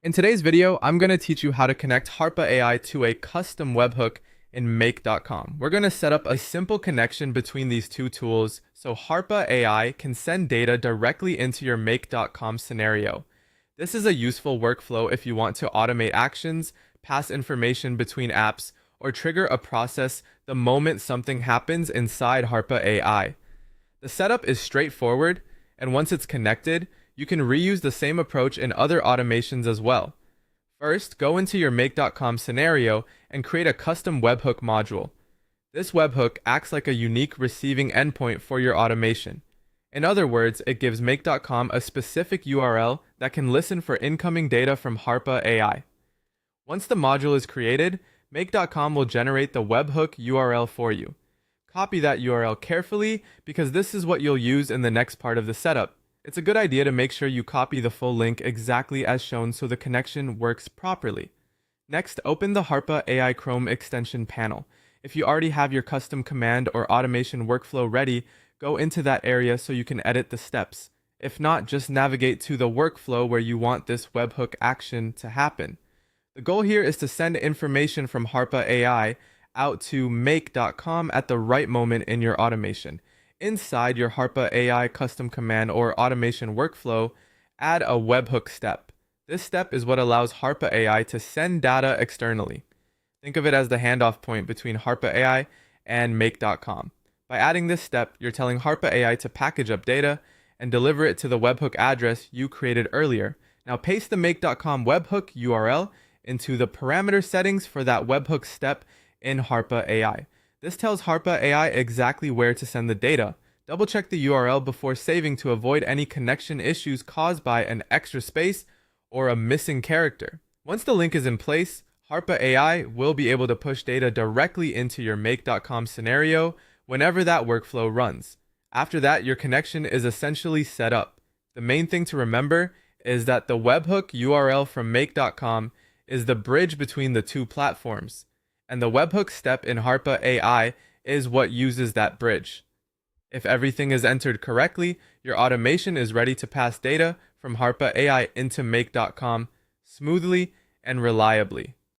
In today's video, I'm going to teach you how to connect Harpa AI to a custom webhook in make.com. We're going to set up a simple connection between these two tools so Harpa AI can send data directly into your make.com scenario. This is a useful workflow if you want to automate actions, pass information between apps, or trigger a process the moment something happens inside Harpa AI. The setup is straightforward, and once it's connected, you can reuse the same approach in other automations as well. First, go into your make.com scenario and create a custom webhook module. This webhook acts like a unique receiving endpoint for your automation. In other words, it gives make.com a specific URL that can listen for incoming data from Harpa AI. Once the module is created, make.com will generate the webhook URL for you. Copy that URL carefully because this is what you'll use in the next part of the setup. It's a good idea to make sure you copy the full link exactly as shown so the connection works properly. Next, open the Harpa AI Chrome extension panel. If you already have your custom command or automation workflow ready, go into that area so you can edit the steps. If not, just navigate to the workflow where you want this webhook action to happen. The goal here is to send information from Harpa AI out to make.com at the right moment in your automation. Inside your Harpa AI custom command or automation workflow, add a webhook step. This step is what allows Harpa AI to send data externally. Think of it as the handoff point between Harpa AI and make.com. By adding this step, you're telling Harpa AI to package up data and deliver it to the webhook address you created earlier. Now paste the make.com webhook URL into the parameter settings for that webhook step in Harpa AI. This tells Harpa AI exactly where to send the data. Double check the URL before saving to avoid any connection issues caused by an extra space or a missing character. Once the link is in place, Harpa AI will be able to push data directly into your make.com scenario whenever that workflow runs. After that, your connection is essentially set up. The main thing to remember is that the webhook URL from make.com is the bridge between the two platforms, and the webhook step in Harpa AI is what uses that bridge. If everything is entered correctly, your automation is ready to pass data from Harpa AI into make.com smoothly and reliably.